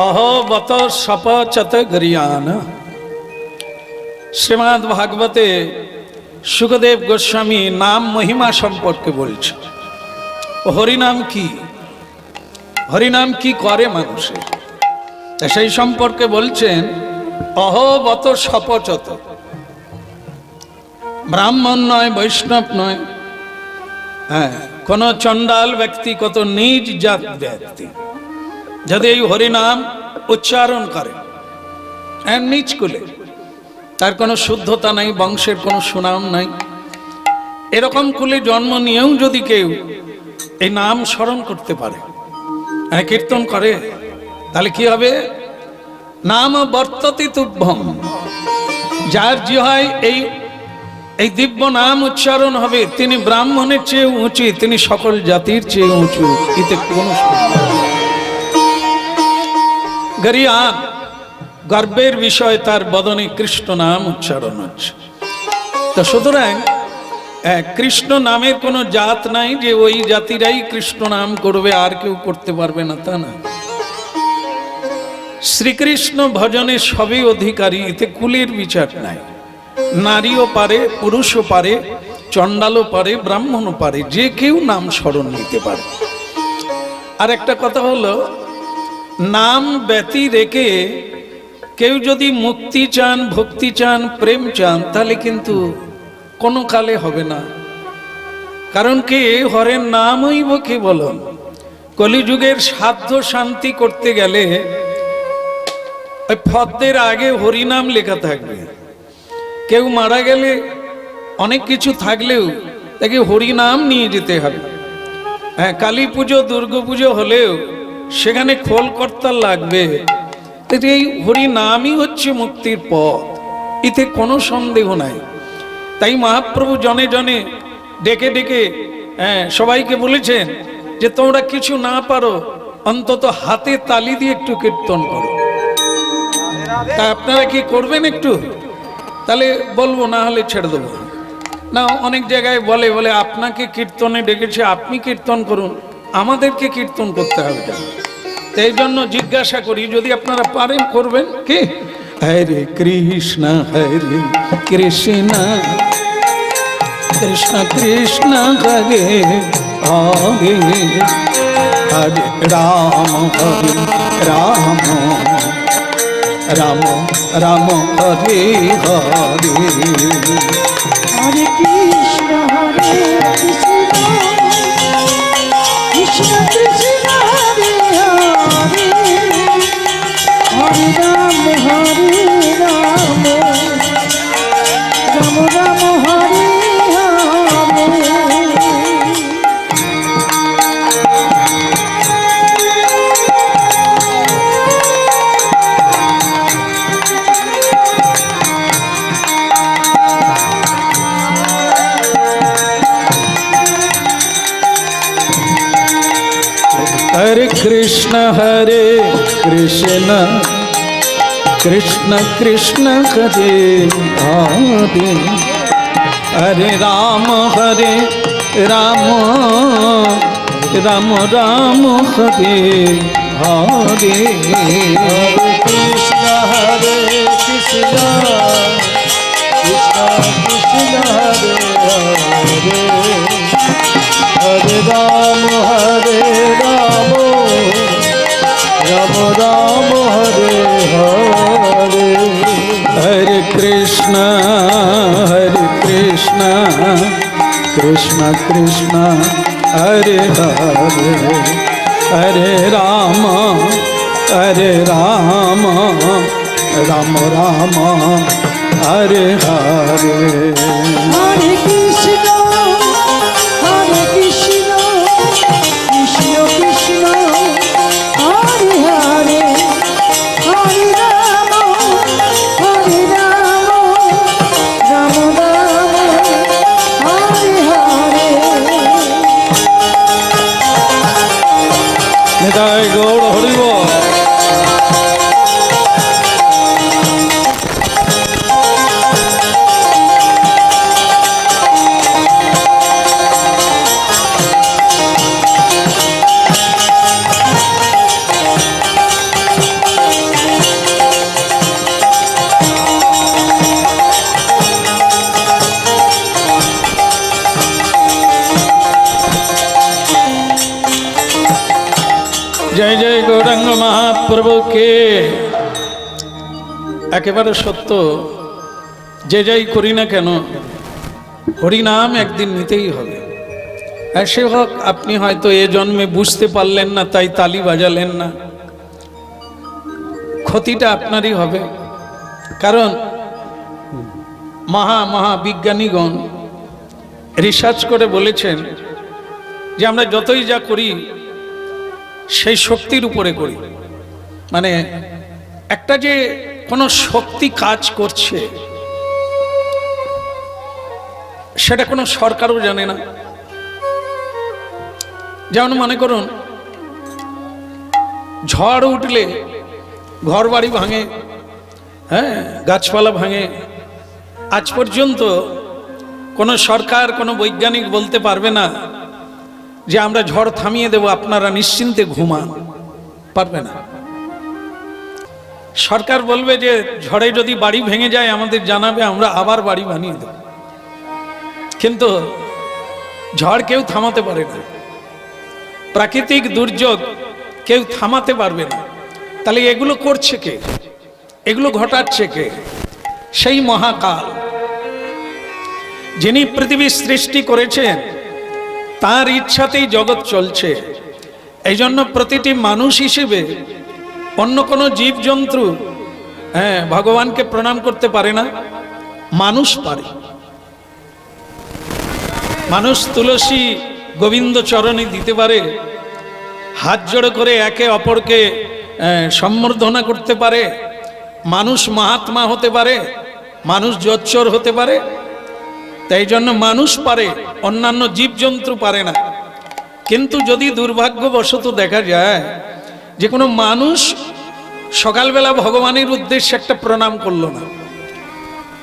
অহবত সপচত গরিয়ান। শ্রীমদ্ ভাগবতে সুখদেব গোস্বামী নাম মহিমা সম্পর্কে বলছে। হরিনাম কি, হরিনাম কি করে মানুষের, সেই সম্পর্কে বলছেন অহবত সপচত। ব্রাহ্মণ নয়, বৈষ্ণব নয়, হ্যাঁ, কোন চণ্ডাল ব্যক্তি, কত নিজ জাত ব্যক্তি যদি এই হরিনাম উচ্চারণ করে নিজ কুলে, তার কোনো শুদ্ধতা নাই, বংশের কোনো সুনাম নাই, এরকম কুলে জন্ম নিয়েও যদি কেউ এই নাম স্মরণ করতে পারে, কীর্তন করে, তাহলে কি হবে? নাম বর্ততি তুভ্যম। যার জিহ্বায় এই দিব্য নাম উচ্চারণ হবে, তিনি ব্রাহ্মণের চেয়ে উঁচু, তিনি সকল জাতির চেয়ে উঁচু, এতে কোনো গরিয়ান। গর্বের বিষয় তার বদনে কৃষ্ণ নাম উচ্চারণ হচ্ছে। তো সুতরাং কৃষ্ণ নামের কোনো জাত নাই যে ওই জাতিরাই কৃষ্ণ নাম করবে, আর কেউ করতে পারবে না, তা না। শ্রীকৃষ্ণ ভজনে সবই অধিকারী, এতে কুলের বিচার নাই। নারীও পারে, পুরুষও পারে, চণ্ডালও পারে, ব্রাহ্মণও পারে, যে কেউ নাম স্মরণ নিতে পারে। আর একটা কথা হলো, নাম ব্যতি রেখে কেউ যদি মুক্তি চান, ভক্তি চান, প্রেম চান, তাহলে কিন্তু কোনো কালে হবে না। কারণ কি, হরের নামই বকে বলন। কলিযুগের সাধ্য শান্তি করতে গেলে ওই ফদ্দের আগে হরিনাম লেখা থাকবে। কেউ মারা গেলে অনেক কিছু থাকলেও তাকে হরিনাম নিয়ে যেতে হবে। হ্যাঁ, কালী পুজো, দুর্গা পুজো হলেও সেখানে খোলকর্তা লাগবে। এই হরিনামই হচ্ছে মুক্তির পথ, এতে কোনো সন্দেহ নাই। তাই মহাপ্রভু জনে জনে ডেকে ডেকে সবাইকে বলেছেন যে তোমরা কিছু না পারো, অন্তত হাতে তালি দিয়ে একটু কীর্তন করো। তা আপনারা কি করবেন একটু? তাহলে বলবো, না হলে ছেড়ে দেবো না। অনেক জায়গায় বলে বলে আপনাকে কীর্তনে ডেকেছে, আপনি কীর্তন করুন, আমাদেরকে কীর্তন করতে হবে কেন? এই জন্য জিজ্ঞাসা করি, যদি আপনারা পারেন করবেন কি? হরে কৃষ্ণ হরে কৃষ্ণ কৃষ্ণ কৃষ্ণ হরে হরে হরে রাম হরে রাম রাম রাম হরে হরে হরে কৃষ্ণ হরে কৃষ্ণ কৃষ্ণ কৃষ্ণ হরে হরে হরে রাম রাম রাম রাম হরে হরে। हरे कृष्ण कृष्ण कृष्ण हरे हरे हरे राम राम राम हरे हरे कृष्ण हरे कृष्ण कृष्ण कृष्ण हरे हरे हरे राम राम राम हरे हरे। हरे कृष्ण कृष्ण कृष्ण हरे हरे हरे राम राम राम हरे हरे। हरे कृष्ण कृष्ण कृष्ण हरे हरे हरे राम राम राम हरे हरे। निताय गौर हरि बोल। মহাপ্রভুকে। একেবারে সত্য, যে যাই করি না কেন হরিনাম একদিন নিতেই হবে। সে হোক আপনি হয়তো এ জন্মে বুঝতে পারলেন না তাই তালি বাজালেন না, ক্ষতিটা আপনারই হবে। কারণ মহা বিজ্ঞানীগণ রিসার্চ করে বলেছেন যে আমরা যতই যা করি সেই শক্তির উপরে করি। মানে একটা যে কোনো শক্তি কাজ করছে সেটা কোনো সরকারও জানে না। যেমন মনে করুন ঝড় উঠলে ঘর বাড়ি ভাঙে, হ্যাঁ, গাছপালা ভাঙে। আজ পর্যন্ত কোনো সরকার কোনো বৈজ্ঞানিক বলতে পারবে না যে আমরা ঝড় থামিয়ে দেব, আপনারা নিশ্চিন্তে ঘুমান, পারবে না। সরকার বলবে যে ঝড়ে যদি বাড়ি ভেঙে যায় আমাদের জানাবে, আমরা আবার বাড়ি বানিয়ে দেব। কিন্তু ঝড় কেউ থামাতে পারে না, প্রাকৃতিক দুর্যোগ কেউ থামাতে পারবে না। তাহলে এগুলো করছে কে, এগুলো ঘটাচ্ছে কে? সেই মহাকাল যিনি পৃথিবী সৃষ্টি করেছেন, তার ইচ্ছাতেই জগৎ চলছে। এই জন্য প্রতিটি মানুষ হিসেবে অন্য কোনো জীবজন্তু ভগবানকে প্রণাম করতে পারে না, মানুষ পারে। মানুষ তুলসী গোবিন্দ চরণে দিতে পারে, হাত জোড়ো করে একে অপরকে সম্বর্ধনা করতে পারে, মানুষ মহাত্মা হতে পারে, মানুষ জোচ্চর হতে পারে। তাই জন্য মানুষ পারে, অন্যান্য জীবজন্তু পারে না। কিন্তু যদি দুর্ভাগ্যবশত দেখা যায় যে কোনো মানুষ সকালবেলা ভগবানের উদ্দেশ্যে একটা প্রণাম করলো না,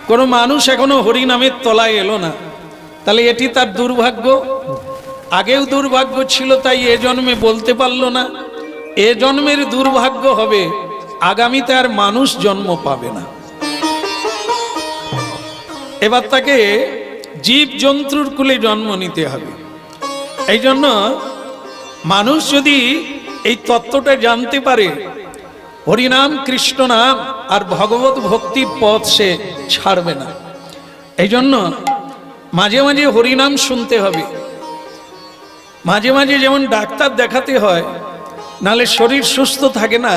কোনো মানুষ এখনো হরিনামের তলায় এলো না, তাহলে এটি তার দুর্ভাগ্য। আগেও দুর্ভাগ্য ছিল তাই এ জন্মে বলতে পারলো না, এ জন্মের দুর্ভাগ্য হবে আগামীতে আর মানুষ জন্ম পাবে না। এবার তাকে জীব জন্তুর কুলে জন্ম নিতে হবে। এই জন্য মানুষ যদি এই তত্ত্বটা জানতে পারে, হরিনাম কৃষ্ণ নাম আর ভগবত ভক্তির পথ সে ছাড়বে না। এই জন্য মাঝে মাঝে হরিনাম শুনতে হবে। মাঝে মাঝে যেমন ডাক্তার দেখাতে হয়, নাহলে শরীর সুস্থ থাকে না,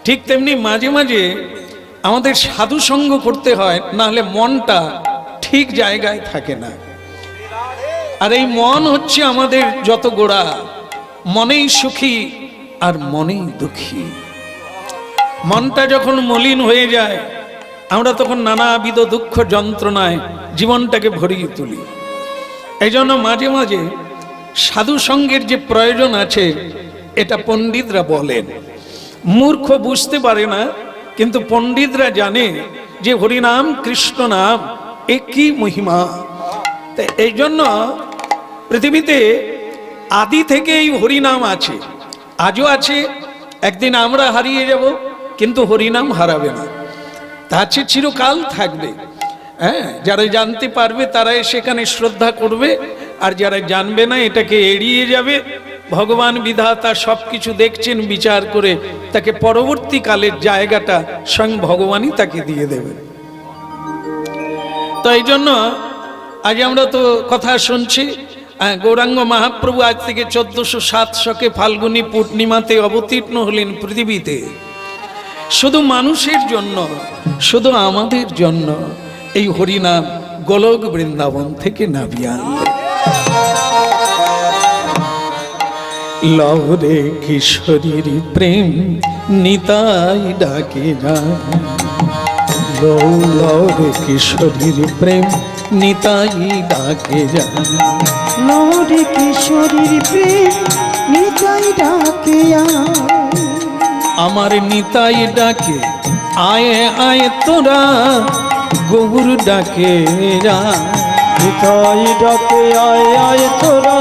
ঠিক তেমনি মাঝে মাঝে আমাদের সাধু সঙ্গ করতে হয়, নাহলে মনটা ঠিক জায়গায় থাকে না। আর এই মন হচ্ছে আমাদের যত গোড়া, মনেই সুখী আর মনেই দুঃখী। মনটা যখন মলিন হয়ে যায় আমরা তখন নানাবিধ দুঃখ যন্ত্রণায় জীবনটাকে ভরিয়ে তুলি। এই জন্য মাঝে মাঝে সাধু সঙ্গের যে প্রয়োজন আছে এটা পণ্ডিতরা বলেন। মূর্খ বুঝতে পারে না, কিন্তু পণ্ডিতরা জানে যে হরিনাম কৃষ্ণ নাম একই মহিমা। এই জন্য পৃথিবীতে আদি থেকে এই হরিনাম আছে, আজও আছে, একদিন আমরা হারিয়ে যাব, কিন্তু হরিনাম হারাবে না, তা আছে, চিরকাল থাকবে। হ্যাঁ, যারা জানতে পারবে তারাই সেখানে শ্রদ্ধা করবে, আর যারা জানবে না এটাকে এড়িয়ে যাবে। ভগবান বিধাতা সব কিছু দেখছেন, বিচার করে তাকে পরবর্তীকালের জায়গাটা স্বয়ং ভগবানই তাকে দিয়ে দেবে। তো এই জন্য আজ আমরা তো কথা শুনছি, গৌরাঙ্গ মহাপ্রভু আজ থেকে 1407 শকে ফাল্গুনী পূর্ণিমাতে অবতীর্ণ হলেন পৃথিবীতে, শুধু মানুষের জন্য, শুধু আমাদের জন্য এই হরিনাম গোলক বৃন্দাবন থেকে নামিয়ে আনলেন। লহরে কিশোরীর প্রেম নিতাই ডাকে যায়, লহরে কিশোরীর প্রেম নিতাই ডাকে যায়, লহরে কিশোরীর প্রেম নিতাই ডাকে যায়। আমার নিতাই ডাকে আয় আয় তোরা, গৌর ডাকে যায়, নিতাই ডাকে আয় আয় তোরা,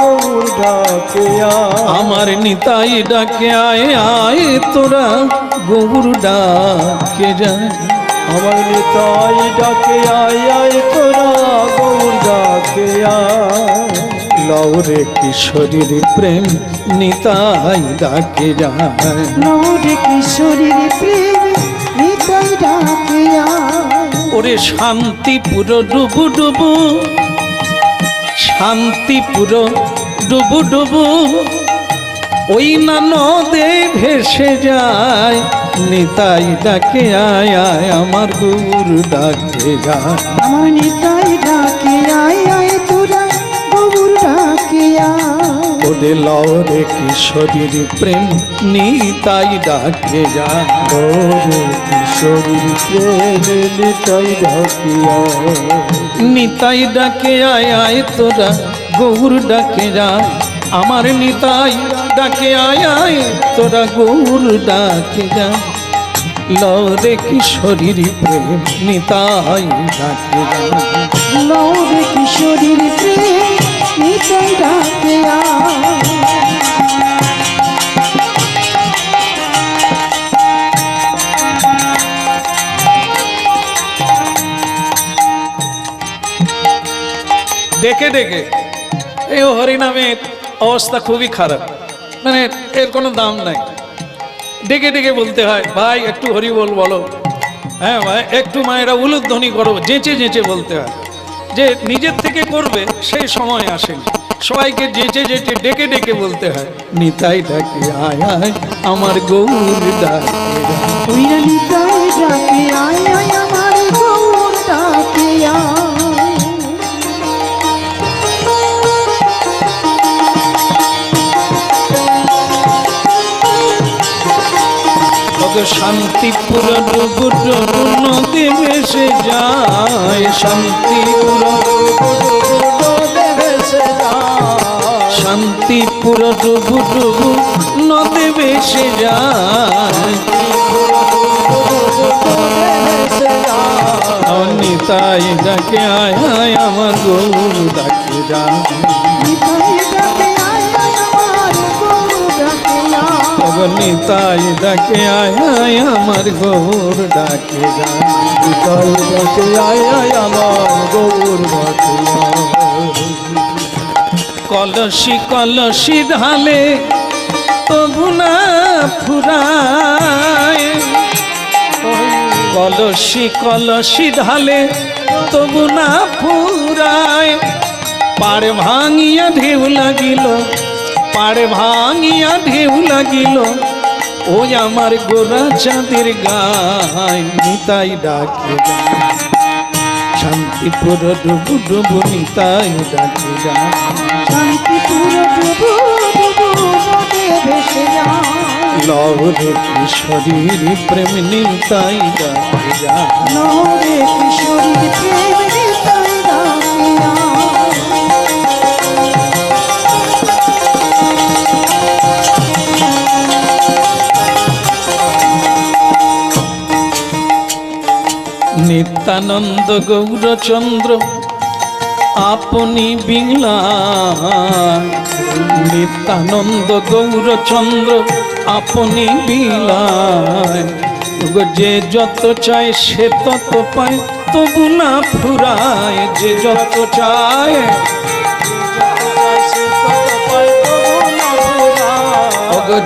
গৌর ডাকে আয়। আমার নিতাই ডাকে আয় আয় তোরা, গৌর ডাকে যায়, আমার নিতাই ডাকে আয় আয় তোরা, গৌর ডাকে আয়। লৌরে কিশোরীর প্রেম নিতাই ডাকে যায়। লৌরে কিশোরীর প্রেম নিতাই ডাকে আয়। ওরে শান্তিপুর ডুবু ডুবু, শান্তিপুর ডুবু ডুবু, ওই না নদে ভেসে যায়। নিতাই ডাকে আয় আয় আমার গৌর ডাকে যায়। আমার নিতাই ডাকে আয় আয় তোরা গৌর ডাকে আয়। ওরে লৌরে কিশোরীর প্রেম নিতাই ডাকে যায়। লৌরে কিশোরীর প্রেম নিতাই ডাকে আয়। নিতাই ডাকে আয় আয় তোরা গৌর ডাকে যায়। আমার নিতাই ডাকে আয় আয় তোরা গৌর ডাকে যায়। লৌরে কিশোরীর প্রেম নিতাই ডাকে যায়। লৌরে কিশোরীর প্রেম নিতাই ডাকে আয়। ডেকে ডেকে এই হরিনামের অবস্থা খুবই খারাপ, মানে এর কোনো দাম নাই। ডেকে ডেকে বলতে হয়, ভাই একটু হরি বল বলো, হ্যাঁ ভাই একটু মায়েরা উলুধ্বনি করো, যেঁচে যেঁচে বলতে হয়। যে নিজের থেকে করবে সেই সময় আসেনি, সবাইকে যেঁচে যেঁচে ডেকে ডেকে বলতে হয়। নিতাই ডাকে আয় আয় আমার গৌর ডাকে আয়। ওইরা নিতাই ডাকে আয় আয় আমার গৌর ডাকে আয়। শান্তিপুর ডুবু ডুবু নদী ভেসে যায়। শান্তিপুর শান্তিপুর ডুবু ডুবু নদী ভেসে যায়। নিতাই ডাকে আয় আয় আমার গৌর ডাকে যায়। নিতাই ডাকে আয় আয় আমার গৌর ডাকে আয়। নিতাই ডাকে আয় আয় আমার গৌর ডাকে যায়। নিতাই ডাকে আয় আয় আমার গৌর ডাকে আয়। কলসি কলসি ঢালে তবু না ফুরায়। কলসি কলসি ঢালে তবু না ফুরায়। পাড় ভাঙিয়া ঢেউ লাগিল, পাড় ভাঙিয়া ঢেউ লাগিল, ওই আমার গোরা চাঁদের গায়। নিতাই ডাকে যায়। শান্তিপুর ডুবু ডুবু নিতাই ডাকে যায়। শান্তিপুর ডুবু ডুবু নদে ভেসে যায়। লৌরে কিশোরীর প্রেম নিতাই ডাকে যায়। লৌরে কিশোরীর প্রেম নিতাই ডাকে আয়। নিত্যানন্দ গৌরচন্দ্র আপনি বিলায়। নিত্যানন্দ গৌরচন্দ্র আপনি বিলায়। যে যত চায় সে তত পায় তবু না ফুরায়। যে যত চায়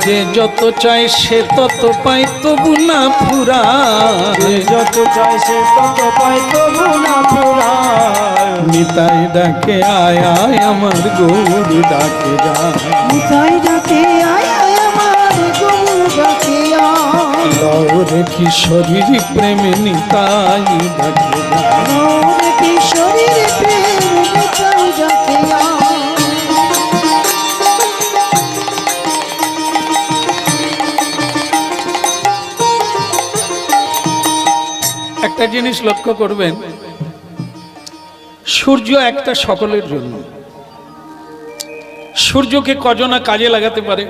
যে যত চায় সে তত পায় তবু না ফুরায়। যত চাই সে তত পাই তবু না ফুরায়। নিতাই ডাকে আয় আয় আমার গৌর ডাকে যায়। নিতাই ডাকে আয় আয় আমার গৌর ডাকে আয়। লৌরে কিশোরীর প্রেমে নিতাই ডাকে যায়। লৌরে কিশোরীর প্রেম নিতাই ডাকে আয়। একটা জিনিস লক্ষ্য করবেন, সূর্য একটা সকলের জন্য। সূর্যকে কজনা কাজে লাগাতে পারে।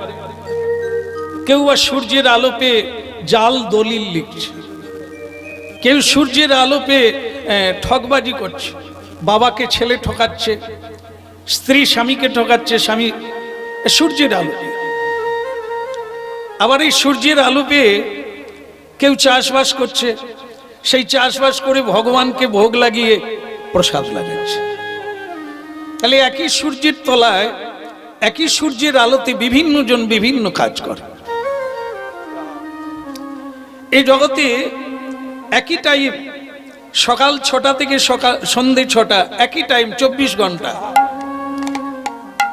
কেউ বা সূর্যের আলো পেয়ে জাল দলিল লিখছে, কেউ সূর্যের আলো পেয়ে ঠকবাজি করছে, বাবাকে ছেলে ঠকাচ্ছে, স্ত্রী স্বামীকে ঠকাচ্ছে, স্বামী সূর্যের আলো পেয়ে। আবার এই সূর্যের আলো পেয়ে কেউ চাষবাস করছে, সেই চাষবাস করে ভগবানকে ভোগ লাগিয়ে প্রসাদ লাগাচ্ছে। তাহলে একই সূর্যের তলায় একই সূর্যের আলোতে বিভিন্ন জন বিভিন্ন কাজ করে। এই জগতে একই টাইম, সকাল 6টা থেকে সন্ধে 6টা, একই টাইম 24 ঘন্টা।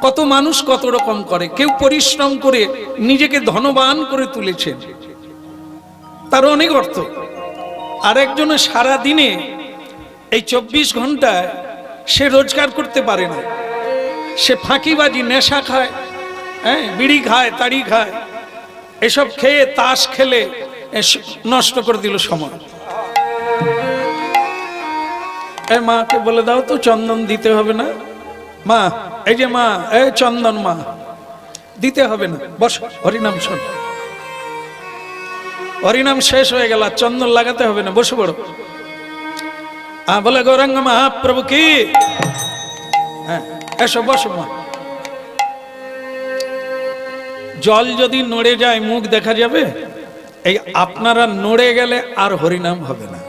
কত মানুষ কত রকম করে। কেউ পরিশ্রম করে নিজেকে ধনবান করে তুলেছেন, তার অনেক অর্থ। আর একজনে সারা দিনে এই 24 ঘন্টায় সে রোজগার করতে পারে না। সে ফাঁকিবাজি, নেশা খায়, বিড়ি খায়, তাড়ি খায়, এসব খেয়ে তাস খেলে নষ্ট করে দিল সময়। মাকে বলে দাও তো চন্দন দিতে হবে না। মা, এই যে মা, এই চন্দন মা, দিতে হবে না, বস, হরিনাম শোন। হরিনাম শেষ হয়ে গেল, চন্দন লাগাতে হবে না, বসে পড়ো। বলে গৌরাঙ্গ মহাপ্রভু কি, হ্যাঁ এসো বসো মা। জল যদি নড়ে যায় মুখ দেখা যাবে? এই আপনারা নড়ে গেলে আর হরিনাম হবে না।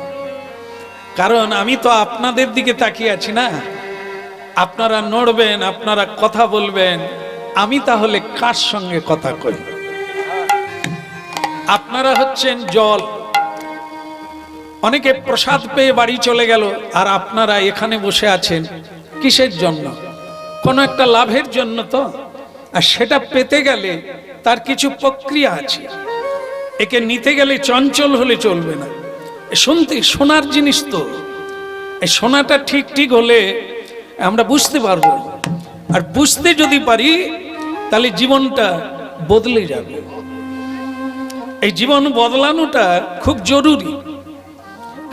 কারণ আমি তো আপনাদের দিকে তাকিয়ে আছি না। আপনারা নড়বেন, আপনারা কথা বলবেন, আমি তাহলে কার সঙ্গে কথা কই? আপনারা হচ্ছেন জল। অনেকে প্রসাদ পেয়ে বাড়ি চলে গেল, আর আপনারা এখানে বসে আছেন কিসের জন্য? কোনো একটা লাভের জন্য তো। আর সেটা পেতে গেলে তার কিছু প্রক্রিয়া আছে। একে নিতে গেলে চঞ্চল হলে চলবে না। শোনার জিনিস তো, এই শোনাটা ঠিক ঠিক হলে আমরা বুঝতে পারবো। আর বুঝতে যদি পারি তাহলে জীবনটা বদলে যাবে। এই জীবন বদলানোটা খুব জরুরি।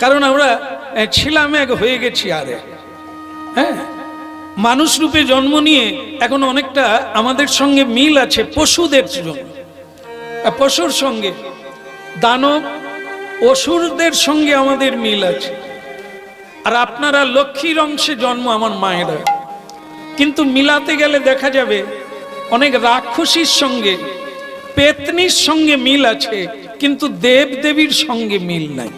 কারণ আমরা ছিলাম এক, হয়ে গেছি আর এক। হ্যাঁ, মানুষ রূপে জন্ম নিয়ে এখন অনেকটা আমাদের সঙ্গে মিল আছে পশুদের জন্য, পশুর সঙ্গে, দানব অসুরদের সঙ্গে আমাদের মিল আছে। আর আপনারা লক্ষ্মীর অংশে জন্ম আমার মায়েরা, কিন্তু মিলাতে গেলে দেখা যাবে অনেক রাক্ষসীর সঙ্গে, পেতনির সঙ্গে মিল আছে, কিন্তু দেব দেবীর সঙ্গে মিল নাই।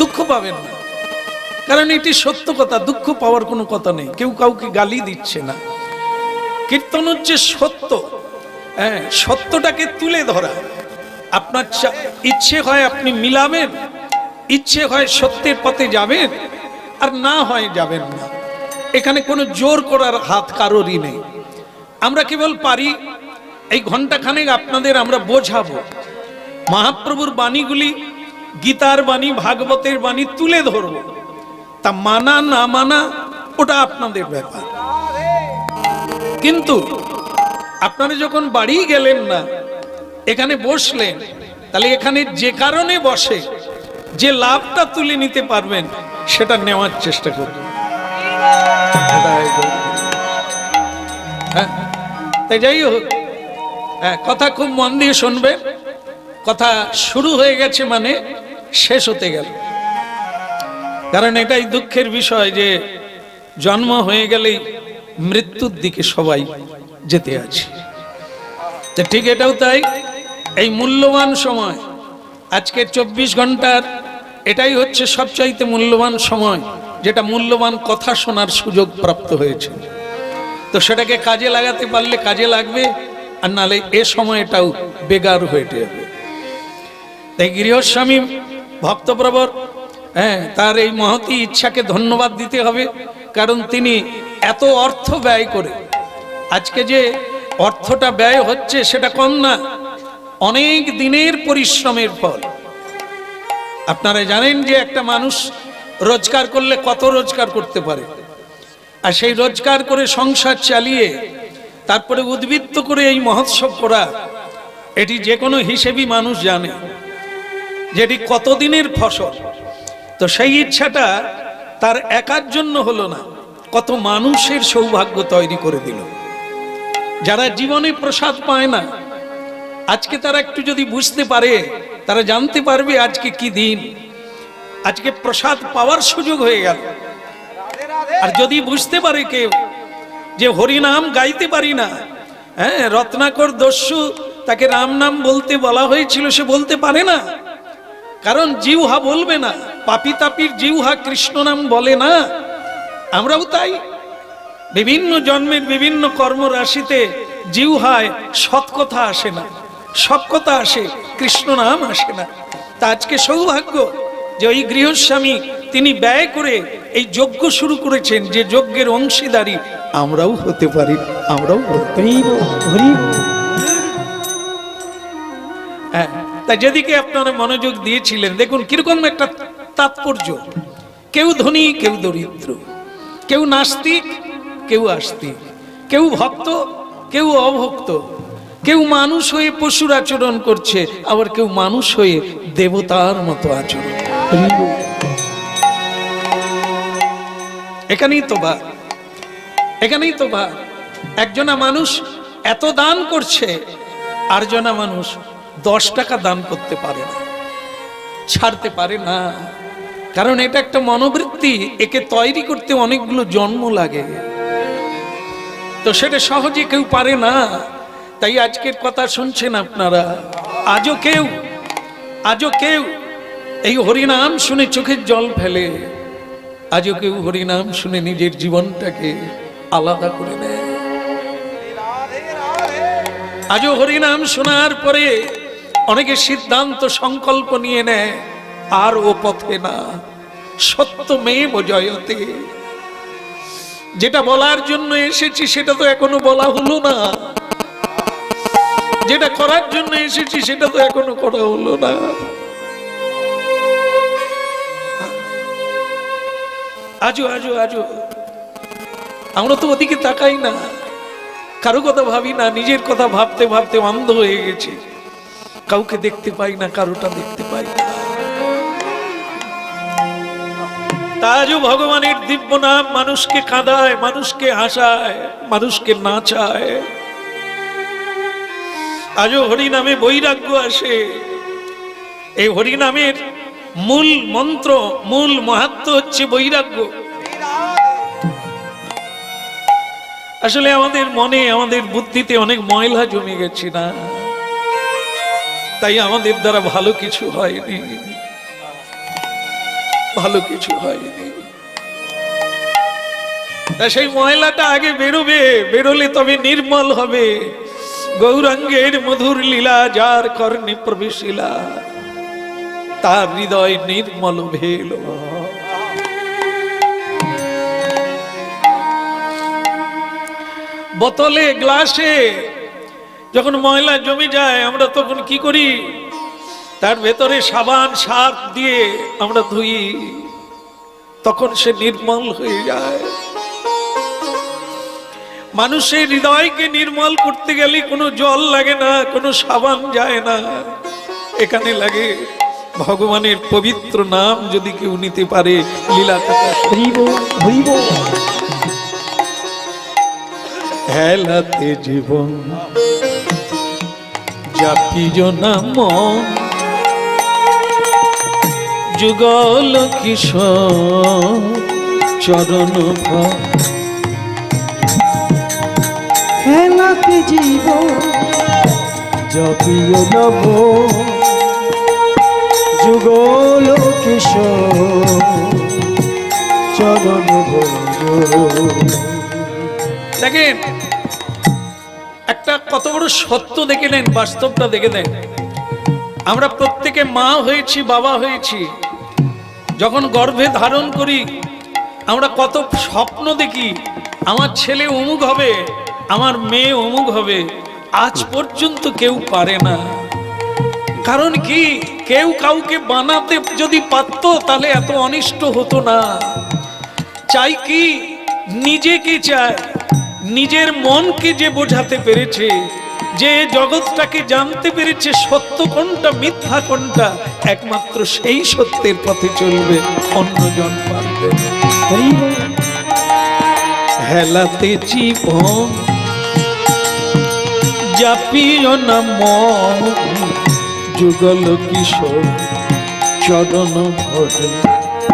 দুঃখ পাবেন না, কারণ এটি সত্য কথা। দুঃখ পাওয়ার কোনো কথা নেই, কেউ কাউকে গালি দিচ্ছে না। কীর্তন হচ্ছে সত্য। হ্যাঁ, সত্যটাকে তুলে ধরা। আপনার ইচ্ছে হয় আপনি মিলাবেন, ইচ্ছে হয় সত্যের পথে যাবেন, আর না হয় যাবেন না। এখানে কোনো জোর করার হাত কারোরই নেই। আমরা কেবল পারি এই ঘন্টাখানেক আপনাদের আমরা বোঝাবো, মহাপ্রভুর বাণীগুলি, গীতার বাণী, ভাগবতের বাণী তুলে ধরব। তা মানা না মানা ওটা আপনাদের ব্যাপার। কিন্তু আপনারা যখন বাড়ি গেলেন না, এখানে বসলেন, তাহলে এখানে যে কারণে বসে যে লাভটা তুলে নিতে পারবেন সেটা নেওয়ার চেষ্টা করবেন। হ্যাঁ, তাই যাই হোক, কথা খুব মন দিয়ে শুনবেন। কথা শুরু হয়ে গেছে মানে শেষ হতে গেল। কারণ এটাই দুঃখের বিষয় যে জন্ম হয়ে গেলেই মৃত্যুর দিকে সবাই যেতে আছে। ঠিক এটাও তাই। এই মূল্যবান সময়, আজকে 24 ঘন্টার এটাই হচ্ছে সবচাইতে মূল্যবান সময়, যেটা মূল্যবান কথা শোনার সুযোগ প্রাপ্ত হয়েছে। তো সেটাকে কাজে লাগাতে পারলে কাজে লাগবে, আর নালে এ সময়টাও বেগার হয়ে যাবে। তাই গৃহস্বামী ভক্তপ্রবর, তার এই মহতী ইচ্ছাকে ধন্যবাদ দিতে হবে। কারণ তিনি এত অর্থ ব্যয় করে, আজকে যে অর্থটা ব্যয় হচ্ছে সেটা কম না, অনেক দিনের পরিশ্রমের ফল। আপনারা জানেন যে একটা মানুষ রোজগার করলে কত রোজগার করতে পারে, আর সেই রোজগার করে সংসার চালিয়ে তারপরে উদ্বৃত্ত করে এই মহোৎসব করা, এটি যে কোনো হিসেবই মানুষ জানে যেটি কতদিনের ফসল। তো সেই ইচ্ছাটা তার একার জন্য হলো না, কত মানুষের সৌভাগ্য তৈরি করে দিল। যারা জীবনে প্রসাদ পায় না, আজকে তারা একটু যদি বুঝতে পারে, তারা জানতে পারবে আজকে কি দিন, আজকে প্রসাদ পাওয়ার সুযোগ হয়ে গেল। আর যদি বুঝতে পারে কেউ যে হরিনাম গাইতে পারি না, রত্নাকর দস্যু, তাকে রাম নাম বলতে বলা হয়েছিল, সে বলতে পারে না, কারণ জিহ্বা বলবে না। পাপী তাপীর জিহ্বা কৃষ্ণ নাম বলে না। আমরাও তাই, বিভিন্ন জন্মের বিভিন্ন কর্মরাশিতে জিহ্বায় সৎ কথা আসে না, সব কথা আসে, কৃষ্ণ নাম আসে না। তা আজকে সৌভাগ্য যে ওই গৃহস্বামী তিনি ব্যয় করে এই যজ্ঞ শুরু করেছেন, যে যজ্ঞের অংশীদারি আমরাও হতে পারি, আমরাও হতে। হ্যাঁ, তা যেদিকে আপনারা মনোযোগ দিয়েছিলেন, দেখুন কিরকম একটা তাৎপর্য। কেউ ধনী, কেউ দরিদ্র, কেউ নাস্তিক, কেউ আস্তিক, কেউ ভক্ত, কেউ অভক্ত, কেউ মানুষ হয়ে পশুর আচরণ করছে, আবার কেউ মানুষ হয়ে দেবতার মতো আচরণ। এখানেই তো বা, এখানেই তো বা। একজনা মানুষ এত দান করছে, আর জনা মানুষ 10 টাকা দান করতে পারে না, ছাড়তে পারে না। কারণ এটা একটা মনোবৃত্তি, একে তৈরি করতে অনেকগুলো জন্ম লাগে, তো সেটা সহজে কেউ পারে না। তাই আজকের কথা শুনছেন আপনারা, আজও কেউ এই হরিনাম শুনে চোখের জল ফেলে, আজও কেউ হরিনাম শুনে নিজের জীবনটাকে আলাদা করে নেয়। আজও হরিনাম শোনার পরে অনেকে সিদ্ধান্ত সংকল্প নিয়ে নেয়, আর ও পথে না, সত্যমেব জয়তে। যেটা বলার জন্য এসেছি সেটা তো এখনো বলা হলো না, যেটা করার জন্য এসেছি সেটা তো এখনো করা হলো না। আজও আমরা তো ওদিকে তাকাই না, কারো কথা ভাবি না, নিজের কথা ভাবতে ভাবতে অন্ধ হয়ে গেছে। কাউকে দেখতে পাই না, কারোটা দেখতে পাই না। আজও ভগবানের দিব্য নাম মানুষকে কাঁদায়, মানুষকে হাসায়, মানুষকে নাচায়। আজও হরিনামে বৈরাগ্য আসে। এই হরিনামের মূল মন্ত্র, মূল মাহাত্ম্য হচ্ছে বৈরাগ্য। আসলে আমাদের মনে, আমাদের বুদ্ধিতে অনেক ময়লা জমে গেছে না, তাই আমাদের দ্বারা ভালো কিছু হয়নি, ভালো কিছু হয়নি। তা সেই ময়লাটা আগে বেরোবে, বেরোলে তবে নির্মল হবে। গৌরাঙ্গের মধুর লীলা যার কর্ণে প্রবেশিলা, তার হৃদয় নির্মল ভেল। বোতলে, গ্লাসে যখন ময়লা জমে যায়, আমরা তখন কি করি? তার ভেতরে সাবান, সার্ফ দিয়ে আমরা ধুই, তখন সে নির্মল হয়ে যায়। মানুষের হৃদয়কে নির্মল করতে গেলে কোনো জল লাগে না, কোনো সাবান যায় না, এখানে লাগে ভগবানের পবিত্র নাম যদি কেউ নিতে পারে। লীলাটা হেলাতে জীবন জাপিজ নাম, যুগল কিশোর চরণ হেলাতে জীবন জাপিও নব, যুগল কিশোর চরণ ভজ। দেখেন একটা কত বড় সত্য দেখে নেন, বাস্তবটা দেখে নেন। আমরা প্রত্যেকে মা হয়েছি, বাবা হয়েছি। যখন গর্ভে ধারণ করি আমরা কত স্বপ্ন দেখি, আমার ছেলে অমুক হবে, আমার মেয়ে অমুক হবে। আজ পর্যন্ত কেউ পারে না। কারণ কি? কেউ কাউকে বানাতে যদি পারত তাহলে এত অনিষ্ট হতো না। চাই কি? নিজেকে চায়, নিজের মনকে যে বোঝাতে পেরেছে, যে জগৎটাকে জানতে পেরেছে সত্য কোনটা মিথ্যা কোনটা, একমাত্র সেই সত্যের পথে চলবে, অন্যজন পারবে। হেলাতে জীবন জাপিও না মন, যুগল কিশোর চরণ ভজে।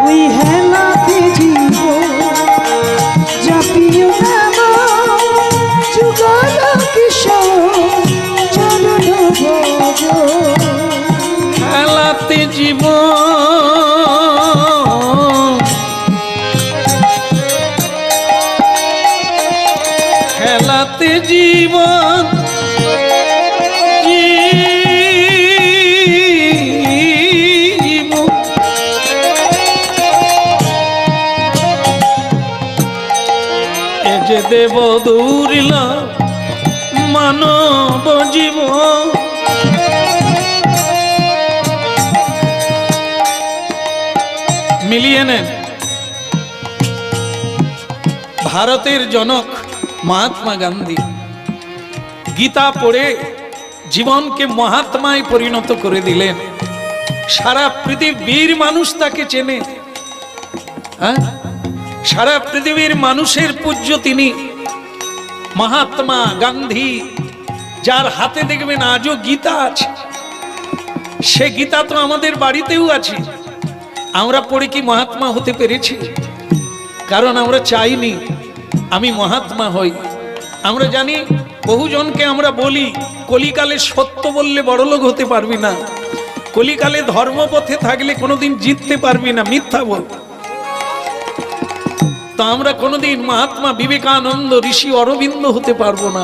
ওই হেলাতে জীবন জাপিও না মন, যুগল কিশোর চরণ ভজ। হেলাতে জীবন দেব দুর্লভ মানব জীবন। মিলিয়ে নেন, ভারতের জনক মহাত্মা গান্ধী গীতা পড়ে জীবনকে মহাত্মায় পরিণত করে দিলেন। সারা পৃথিবীর মানুষ তাকে চেনে, হ্যাঁ, সারা পৃথিবীর মানুষের পূজ্য তিনি মহাত্মা গান্ধী, যার হাতে দেখবেন আজও গীতা আছে। সে গীতা তো আমাদের বাড়িতেও আছে। আমরা পড়ে কি মহাত্মা হতে পেরেছি? কারণ আমরা চাইনি আমি মহাত্মা হই। আমরা জানি বহুজনকে আমরা বলি কলিকালে সত্য বললে বড়লোক হতে পারবি না, কলিকালে ধর্মপথে থাকলে কোনোদিন জিততে পারবি না, মিথ্যা বল। তো আমরা কোনোদিন মহাত্মা বিবেকানন্দ, ঋষি অরবিন্দ হতে পারবো না।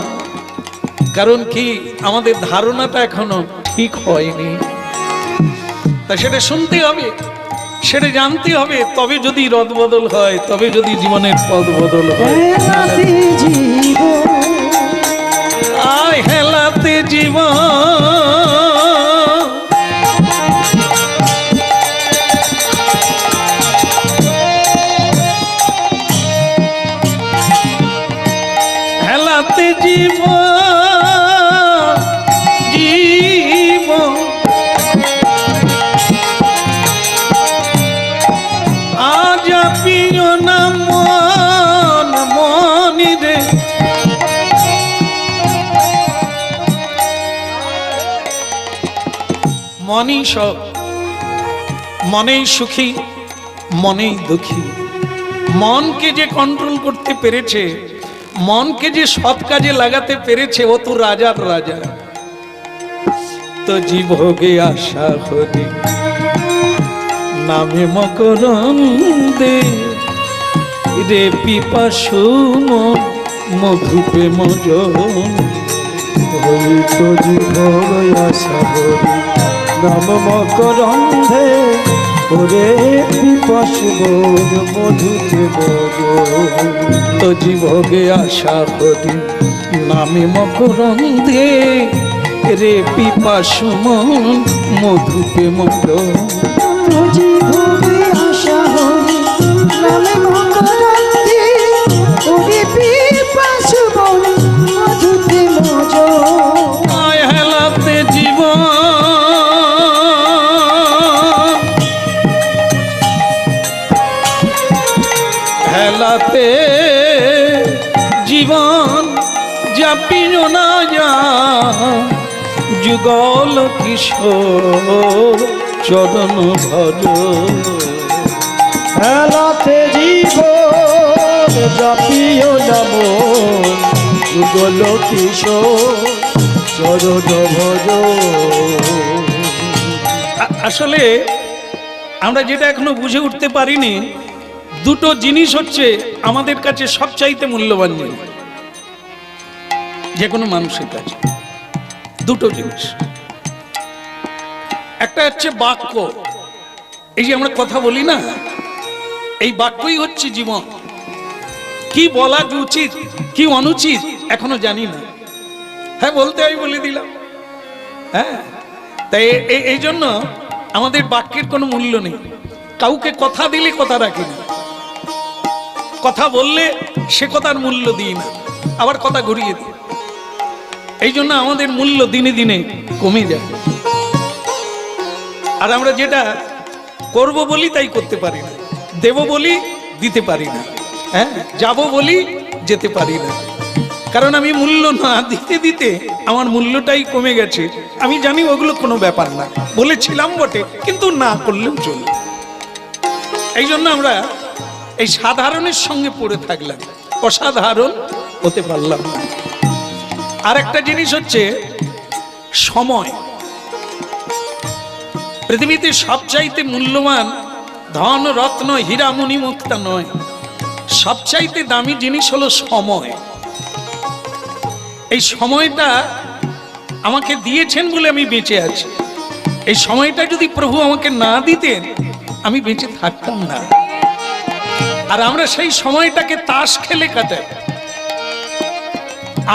কারণ কি, আমাদের ধারণাটা এখনো ঠিক হয়নি। তা সেটা শুনতে হবে, সেটা জানতে হবে, তবে যদি রদবদল হয়, তবে যদি জীবনের পথ বদল হয়। হেলাতে জীবন, আয় হেলাতে জীবন, হেলাতে জীবন, জীবন আজ পিও না মন মনি রে। মনই সব, মনেই সুখী মনেই দুঃখী। মনকে যে কন্ট্রোল করতে পেরেছে, মনকে যে সৎ কাজে লাগাতে পেরেছে, ও তো রাজার রাজা। তো জীবগে আশা হরি নামে মকরন্দে রে পিপাসু মধুপে মজন। হইত জীবন আশা হরি নাম মকরন্ধে ওরে পিপাস মধুতে বজন। তো জীবগে আশা করি নামে মকরন্দে রে পিপাসু মধুপে মজন। জীবনে আশা হরি নামে মকরন্দে ওরে পিপাসু বনে মধুতে মজন। আয় হেলাতে জীবন, হেলাতে জীবন যাপিল না যা যুগল কিশোর চরণ ভজ। হেলাতে জীবন জাপিও নাম যুগল কিশোর চরণ ভজ। আসলে আমরা যেটা এখনো বুঝে উঠতে পারিনি, দুটো জিনিস হচ্ছে আমাদের কাছে সবচাইতে মূল্যবান জিনিস যে কোনো মানুষের কাছে। দুটো জিনিস, একটা হচ্ছে বাক্য। এই যে আমরা কথা বলি না, এই বাক্যই হচ্ছে জীবন। কি বলা উচিত কি অনুচিত এখনো জানি না। হ্যাঁ, বলতে আমি বলে দিলাম। হ্যাঁ, তাই এই জন্য আমাদের বাক্যের কোনো মূল্য নেই। কাউকে কথা দিলে কথা রাখি না, কথা বললে সে কথার মূল্য দিই না, আবার কথা ঘুরিয়ে দিই। এই জন্য আমাদের মূল্য দিনে দিনে কমে যায়। আর আমরা যেটা করব বলি তাই করতে পারি না, দেব বলি দিতে পারি না, হ্যাঁ, যাব বলি যেতে পারি না। কারণ আমি মূল্য না দিতে দিতে আমার মূল্যটাই কমে গেছে। আমি জানি ওগুলো কোনো ব্যাপার না, বলেছিলাম বটে, কিন্তু না করলেও চলবে। এই জন্য আমরা এই সাধারণের সঙ্গে পড়ে থাকলাম, অসাধারণ হতে পারলাম না। আর একটা জিনিস হচ্ছে সময়। পৃথিবীতে সবচাইতে মূল্যবান ধন রত্ন হীরামণি মুক্তা নয়, সবচাইতে দামি জিনিস হলো সময়। এই সময়টা আমাকে দিয়েছেন বলে আমি বেঁচে আছি। এই সময়টা যদি প্রভু আমাকে না দিতেন আমি বেঁচে থাকতাম না। আর আমরা সেই সময়টাকে তাস খেলে কাটাই।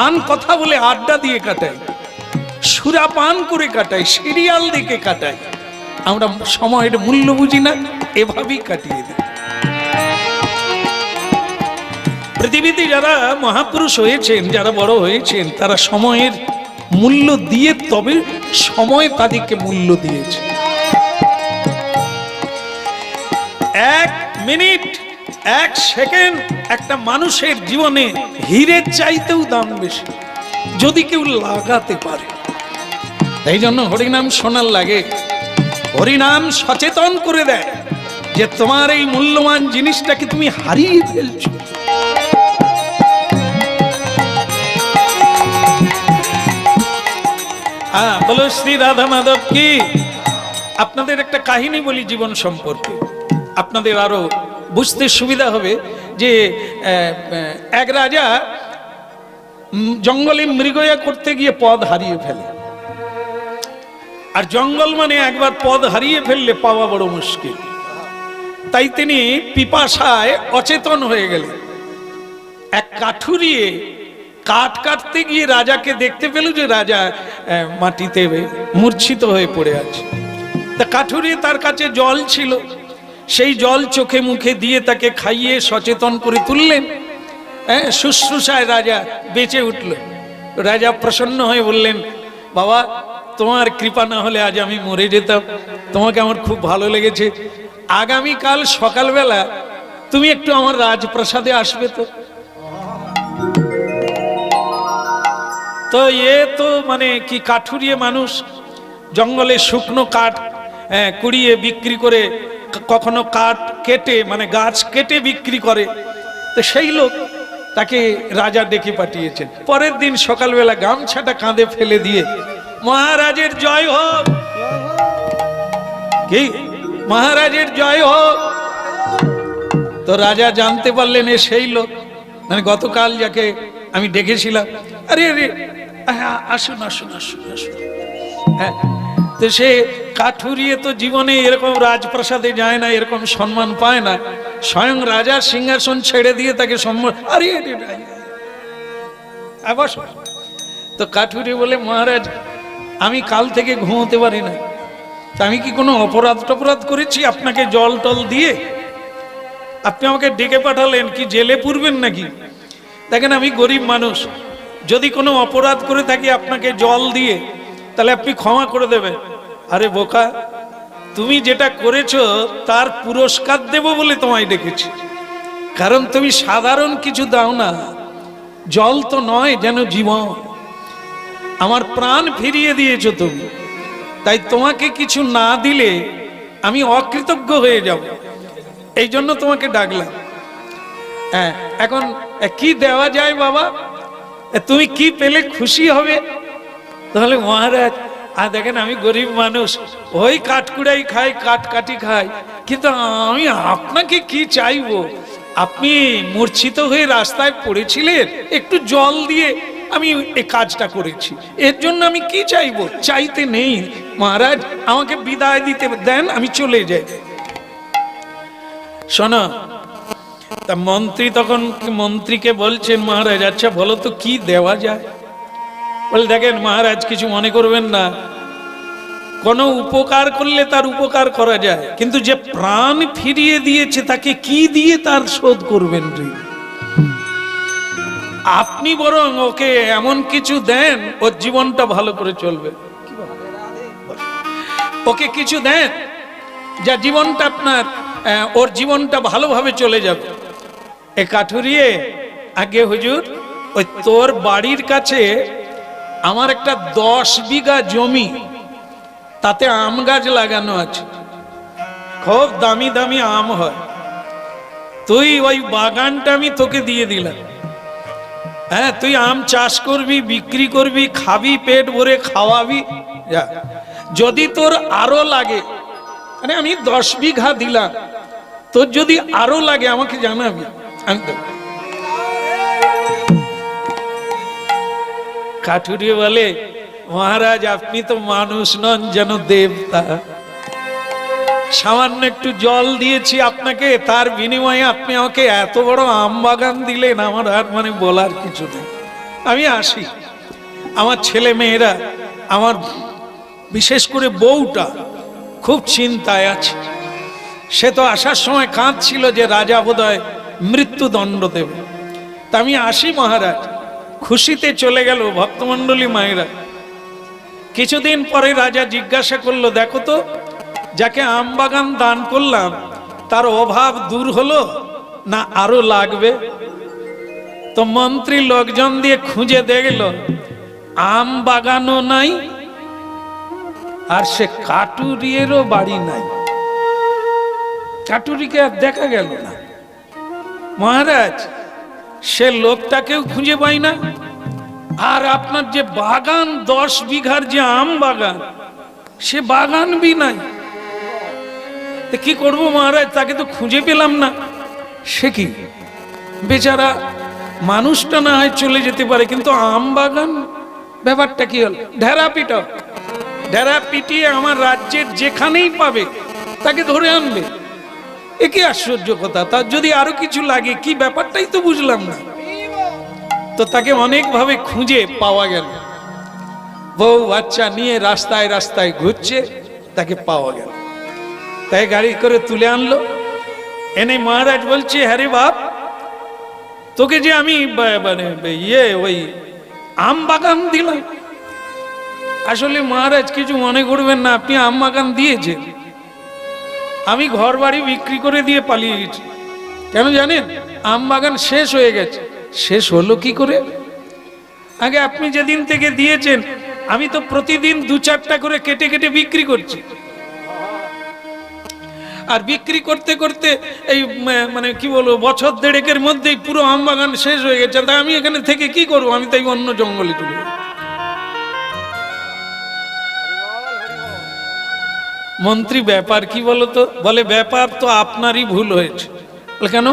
আন কথা বলে আড্ডা দিয়ে কাটাই, সুরাপান করে কাটাই, সিরিয়াল দেখে কাটাই। আমরা সময়ের মূল্য বুঝি না, এভাবেই কাটিয়ে দিই। পৃথিবীতে যারা মহাপুরুষ হয়েছেন, যারা বড় হয়েছেন, তারা সময়ের মূল্য দিয়ে তবে সময় তাদেরকে মূল্য দিয়েছে। 1 মিনিট 1 সেকেন্ড একটা মানুষের জীবনে হীরের চাইতেও দাম বেশি, যদি কেউ লাগাতে পারে। এই জন্য হরিনাম শোনার লাগে। হরিনাম সচেতন করে দেয় যে তোমার এই মূল্যবান জিনিসটাকে তুমি হারিয়ে ফেলছো। বলো শ্রী রাধা মাধব কি। আপনাদের একটা কাহিনী বলি জীবন সম্পর্কে, আপনাদের আরো বুঝতে সুবিধা হবে। যে এক রাজা জঙ্গলে মৃগয়া করতে গিয়ে পদ হারিয়ে ফেলে। আর জঙ্গল মানে একবার পদ হারিয়ে ফেললে পাওয়া বড় মুশকিল। তাই তিনি পিপাসায় অচেতন হয়ে গেলেন। এক কাঠুরিয়ে কাঠ কাটতে গিয়ে রাজাকে দেখতে পেল যে রাজা মাটিতে মূর্ছিত হয়ে পড়ে আছে। তা কাঠুরিয়ে তার কাছে জল ছিল, সেই জল চোখে মুখে দিয়ে তাকে খাইয়ে সচেতন করে তুললেন। শুশ্রূষায় রাজা বেঁচে উঠল। রাজা প্রসন্ন হয়ে বললেন, বাবা তোমার কৃপা না হলে আজ আমি মরে যেতাম, তোমাকে আমার খুব ভালো লেগেছে, আগামীকাল সকালবেলা তুমি একটু আমার রাজপ্রাসাদে আসবে তো। তো তো মানে কি কাঠুরিয়ে মানুষ, জঙ্গলে শুকনো কাঠ কুড়িয়ে বিক্রি করে, কখনো কাঠ কেটে মানে গাছ কেটে বিক্রি করে। তো সেই লোক তাকে রাজা ডেকে পাঠিয়েছেন। পরের দিন সকালবেলা গামছাটা কাঁধে ফেলে দিয়ে, মহারাজের জয় হোক, কি মহারাজের জয় হোক। তো রাজা জানতে পারলেন এ সেই লোক, মানে গতকাল যাকে আমি ডেকেছিলাম। আরে আরে আসুন আসুন আসুন আসুন। হ্যাঁ, তো সে কাঠুরিয়ে তো জীবনে এরকম রাজপ্রাসাদে যায় না, এরকম সম্মান পায় না। স্বয়ং রাজার সিংহাসন ছেড়ে দিয়ে তাকে সম্মান। আরে আবার তো কাঠুরিয়ে বলে, মহারাজ আমি কাল থেকে ঘুমোতে পারি না, তা আমি কি কোনো অপরাধ টপরাধ করেছি আপনাকে জল টল দিয়ে? আপনি আমাকে ডেকে পাঠালেন কি জেলে পুরবেন নাকি? দেখেন আমি গরিব মানুষ, যদি কোনো অপরাধ করে থাকি আপনাকে জল দিয়ে, তাহলে আপনি ক্ষমা করে দেবেন। আরে বোকা, তুমি যেটা করেছো তার পুরস্কার দেব বলে তোমায় ডেকেছি, কারণ তুমি সাধারণ কিছু দাও না, জল তো নয় যেন জীবন, আমার প্রাণ ফিরিয়ে দিয়েছো তুমি, তাই তোমাকে কিছু না দিলে আমি অকৃতজ্ঞ হয়ে যাব, এই জন্য তোমাকে ডাকলাম। হ্যাঁ, এখন কি দেওয়া যায় বাবা, তুমি কি পেলে খুশি হবে? তাহলে মহারাজ দেখেন আমি গরিব মানুষ, ওই কাঠকুড়াই খাই, কাঠ কাটি খাই, কিন্তু আমি আপনাকে কি চাইবো? আপনি মূর্ছিত হয়ে রাস্তায় পড়েছিলেন, একটু জল দিয়ে আমি এই কাজটা করেছি, এর জন্য আমি কি চাইবো? চাইতে নেই মহারাজ, আমাকে বিদায় দিতে দেন, আমি চলে যাই। শোনো, তা মন্ত্রী তখন মন্ত্রীকে বলছেন, মহারাজ আচ্ছা বলো তো কি দেওয়া যায়? বলে দেখেন মহারাজ কিছু মনে করবেন না, কোনো উপকার করলে তার উপকার করা যায়, কিন্তু যে প্রাণ ফিরিয়ে দিয়েছে তাকে কি দিয়ে তার শোধ করবেন? আপনি বরং ওকে এমন কিছু দেন ওর জীবনটা ভালো করে চলবে, ওকে কিছু দেন যা জীবনটা আপনার ওর জীবনটা ভালোভাবে চলে যাবে। এ কাঠুরিয়ে, আগে হুজুর ওই তোর বাড়ির কাছে আমার একটা 10 বিঘা জমি, তাতে আম গাছ লাগানো আছে, খুব দামি দামি আম হয়, তুই ওই বাগানটা আমি তোকে দিয়ে দিলাম। হ্যাঁ, তুই আম চাষ করবি, বিক্রি করবি, খাবি, পেট ভরে খাওয়াবি। যদি তোর আরো লাগে, মানে আমি 10 বিঘা দিলাম, তোর যদি আরো লাগে আমাকে জানাবি, আমি দেব। কাঠুরিয়ে বলে, মহারাজ আপনি তো মানুষ নন, যেন দেবতা, সামান্য একটু জল দিয়েছি আপনাকে, তার বিনিময়ে আপনি আমাকে এত বড় আম বাগান দিলেন, আমার আর মানে বলার কিছু নেই। আমি আসি। আমার ছেলে মেয়েরা, আমার বিশেষ করে বউটা খুব চিন্তায় আছে। সে তো আসার সময় কাঁদছিল যে রাজা বোধহয় মৃত্যুদণ্ড দেবে। তা আমি আসি মহারাজ, খুশিতে চলে গেল ভক্তমণ্ডলী মায়েরা। কিছুদিন পরে রাজা জিজ্ঞাসা করলো, দেখো তো যাকে আম বাগান দান করলাম তার অভাব দূর হলো না আরো লাগবে? তো মন্ত্রী লোকজন দিয়ে খুঁজে দেখল আম বাগানও নাই, আর সে কাটুরিয়েরও বাড়ি নাই। কাটুরিকে আর দেখা গেল না। মহারাজ, সে লোকটাকেও খুঁজে পাই না, আর আপনার যে বাগান 10 বিঘার যে আম বাগান, সে বাগান বি নাই। কি করব মহারাজ, তাকে তো খুঁজে পেলাম না। সে কি বেচারা, মানুষটা না হয় চলে যেতে পারে, কিন্তু আম বাগান ব্যাপারটা কি হল? ঢেরা পিটাও, ঢেরা পিটিয়ে আমার রাজ্যের যেখানেই পাবে তাকে ধরে আনবে। এ কি আশ্চর্য কথা! তার যদি আরো কিছু লাগে, কি ব্যাপারটাই তো বুঝলাম না। তো তাকে অনেকভাবে খুঁজে পাওয়া গেল। বউ বাচ্চা নিয়ে রাস্তায় রাস্তায় ঘুরছে, তাকে পাওয়া গেল। তাই গাড়ি করে তুলে আনলো। এনে মহারাজ বলছে, হ্যাঁ রে বাপ, তোকে যে আমি ওই আম বাগান দিলাম। আসলে মহারাজ কিছু মনে করবেন না, আপনি আম বাগান দিয়েছেন, আমি ঘর বাড়ি বিক্রি করে দিয়ে পালিয়ে গেছি। কেন জানেন? আম বাগান শেষ হয়ে গেছে। শেষ হলো কি করে? আগে আপনি যেদিন থেকে দিয়েছেন, আমি তো প্রতিদিন 2-4টা করে কেটে কেটে বিক্রি করছি। আর বিক্রি করতে করতে এই মানে কি বলবো, বছর 1.5-এর মধ্যেই পুরো আম বাগান শেষ হয়ে গেছে। তাই আমি এখানে থেকে কি করবো? আমি তাই অন্য জঙ্গলে চলে যাবো। মন্ত্রী, ব্যাপার কি বলতো? বলে, ব্যাপার তো আপনারই ভুল হয়েছে। বলে, কেন?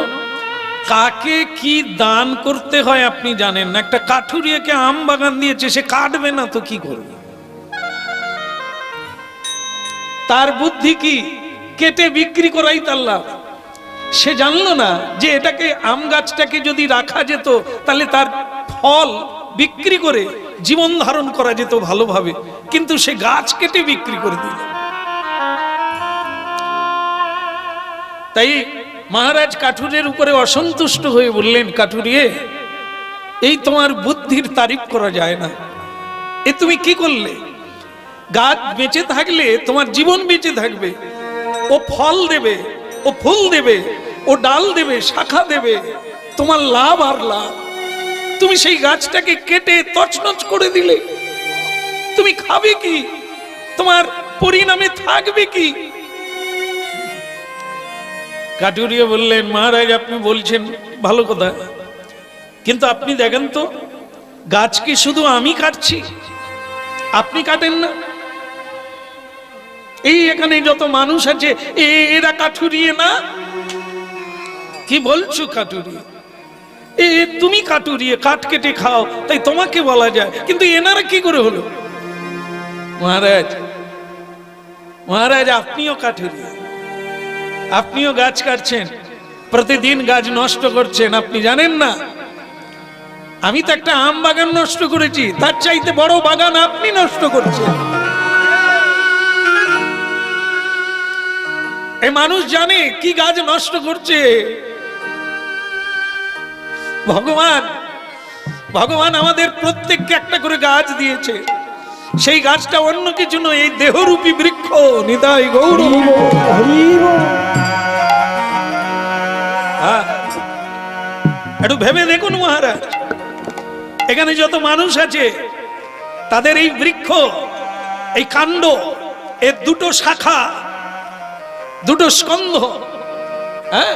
কাকে কি দান করতে হয় আপনি জানেন না। একটা কাঠুরিয়াকে আম বাগান দিয়েছে, সে কাটবে না তো কি করবে? তার বুদ্ধি কি? কেটে বিক্রি করাই তার লাভ। সে জানলো না যে এটাকে, আম গাছটাকে যদি রাখা যেত তাহলে তার ফল বিক্রি করে জীবন ধারণ করা যেত ভালোভাবে, কিন্তু সে গাছ কেটে বিক্রি করে দিল। তাই মহারাজ কাঠুরের উপরে অসন্তুষ্ট হয়ে বললেন, কাঠুরিয়ে, এই তোমার বুদ্ধির তারিফ করা যায় না। এ তুমি কি করলে? গাছ বেঁচে থাকলে তোমার জীবন বেঁচে থাকবে, ও ফল দেবে, ও ফুল দেবে, ও ডাল দেবে, শাখা দেবে, তোমার লাভ আর লাভ। তুমি সেই গাছটাকে কেটে তছনছ করে দিলে, তুমি খাবে কি? তোমার পরিণামে থাকবে কি? কাঠুরিয়া বললেন, মহারাজ আপনি বলছেন ভালো কথা, কিন্তু আপনি দেখেন তো, গাছ কি শুধু আমি কাটছি? আপনি কাটেন না? এই এখানে যত মানুষ আছে, এরা কাঠুরিয়ে না? কি বলছো কাঠুরিয়ে? তুমি কাঠুরিয়ে, কাঠ কেটে খাও, তাই তোমাকে বলা যায়, কিন্তু এনারা কি করে হলো? মহারাজ, মহারাজ আপনিও কাঠুরিয়ে, আপনিও গাছ কাটছেন, প্রতিদিন গাছ নষ্ট করছেন। আপনি জানেন না আমি তো একটা আম বাগান নষ্ট করেছি, তার চাইতে বড় বাগান আপনি নষ্ট করছেন। এই মানুষ জানে কি গাছ নষ্ট করছে। ভগবান, ভগবান আমাদের প্রত্যেককে একটা করে গাছ দিয়েছে। সেই গাছটা অন্য কিছু নয়, এই দেহরূপী বৃক্ষ। নিতাই গৌর। একটু ভেবে দেখুন মহারাজ, এখানে যত মানুষ আছে তাদের এই বৃক্ষ, এই কাণ্ড, এর 2টো শাখা, 2টো স্কন্ধ, হ্যাঁ,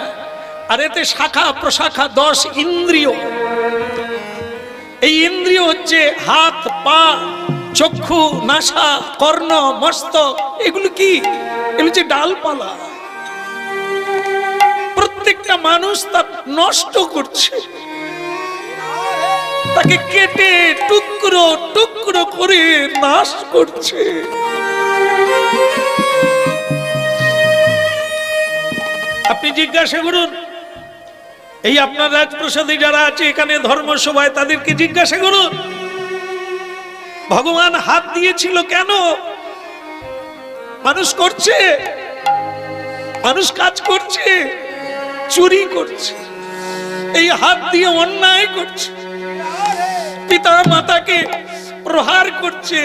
আর এতে শাখা প্রশাখা 10 ইন্দ্রিয়। এই ইন্দ্রিয় হচ্ছে হাত, পা, চক্ষু, নাসা, কর্ণ, মস্তক। এগুলো কি? এগুলো হচ্ছে ডালপালা। প্রত্যেকটা মানুষ তা নষ্ট করছে, তাকে কেটে টুকরো টুকরো করে নাশ করছে। আপনি জিজ্ঞাসা করুন, এই আপনার রাজপ্রাসাদে যারা আছে এখানে ধর্মসভায় তাদেরকে জিজ্ঞাসা করুন ভগবান হাত দিয়েছিল কেন? মানুষ করছে, মানুষ কাজ করছে, চুরি করছে, এই হাত দিয়ে অন্যায় করছে, পিতা মাতাকে প্রহার করছে,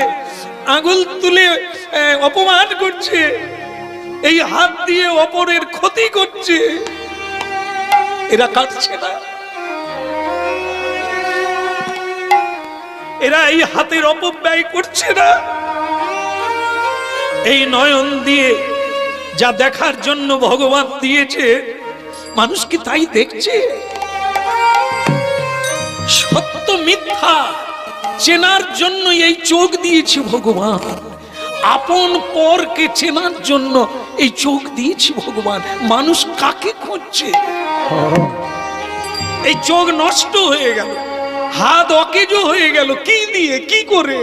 আঙুল তুলে অপমান করছে, এই হাত দিয়ে অপরের ক্ষতি করছে। এরা কাটছে না? এরা এই হাতের অপব্যয় করছে না? এই নয়ন দিয়ে যা দেখার জন্য ভগবান দিয়েছে, মানুষ কি তাই দেখছে? সত্য মিথ্যা চেনার জন্য এই চোখ দিয়েছে ভগবান, আপন পরকে চেনার জন্য এই চোখ দিয়েছে ভগবান। মানুষ কাকে খুঁজছে? এই চোখ নষ্ট হয়ে গেল, হাত অকেজো হয়ে গেল, কি দিয়ে, কি করে?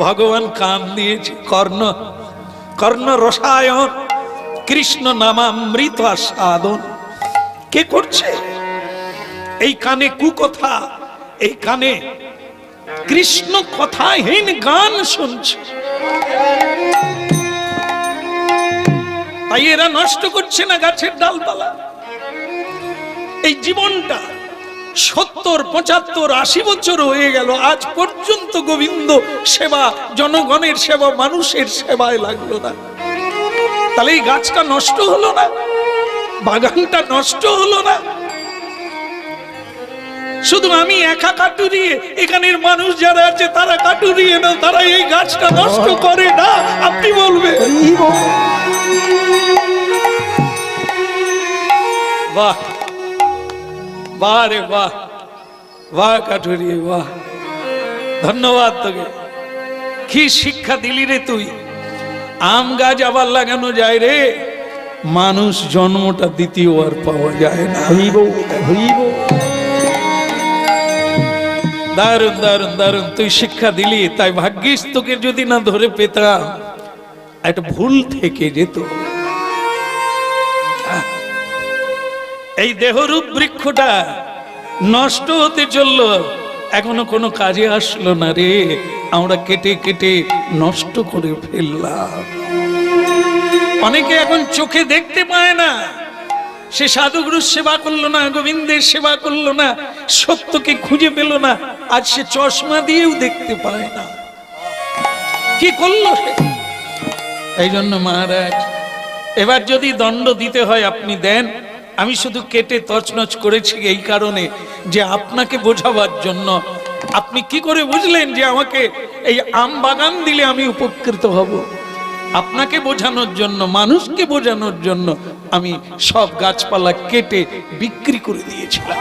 ভগবান কান দিয়েছে, কর্ণ, কর্ণ রসায়ন, কৃষ্ণ নামামৃত আস্বাদন। কে করছে? এই কানে কুকথা, এই কানে কৃষ্ণ কথাহীন গান শুনছে। তাই এরা নষ্ট করছে না গাছের ডালপালা। এই জীবনটা 70, 75, 80 বছর হয়ে গেল, আজ পর্যন্ত গোবিন্দ সেবা, জনগণের সেবা, মানুষের সেবায় লাগলো না। তাহলে এই গাছটা নষ্ট হলো না? বাগানটা নষ্ট হলো না? শুধু আমি একা কাটুরিয়ে, এখানের মানুষ যারা আছে তারা কাটুরিয়ে না, তারা এই গাছটা নষ্ট করে না। আপনি বলবেন বাহ, বাহ রে বাহ, বাহ কাটুরিয়ে, বাহ, ধন্যবাদ তোকে। কি শিক্ষা দিলি রে তুই। আম গাছ আবার লাগানো যায় রে, মানুষ জন্মটা দ্বিতীয়বার পাওয়া যায় না। দারুণ দারুণ দারুণ, তুই শিক্ষা দিলি। তাই ভাগ্যিস তোকে যদি না ধরে পেতাম, একটা ভুল থেকে যেত। এই দেহরূপ বৃক্ষটা নষ্ট হতে চলল, এখনো কোনো কাজে আসলো না রে। আমরা কেটে কেটে নষ্ট করে ফেললাম। অনেকে এখন চোখে দেখতে পায় না, সে সাধুগুরুর সেবা করলো না, গোবিন্দের সেবা করলো না, সত্যকে খুঁজে পেল না, আজ সে চশমা দিয়েও দেখতে পায় না। কি করলো সে? এই জন্য মহারাজ, এবার যদি দণ্ড দিতে হয় আপনি দেন। আমি শুধু কেটে তছনছ করেছি এই কারণে যে আপনাকে বোঝাবার জন্য। আপনি কি করে বুঝলেন যে আমাকে এই আম বাগান দিলে আমি উপকৃত হব? আপনাকে বোঝানোর জন্য, মানুষকে বোঝানোর জন্য আমি সব গাছপালা কেটে বিক্রি করে দিয়েছিলাম।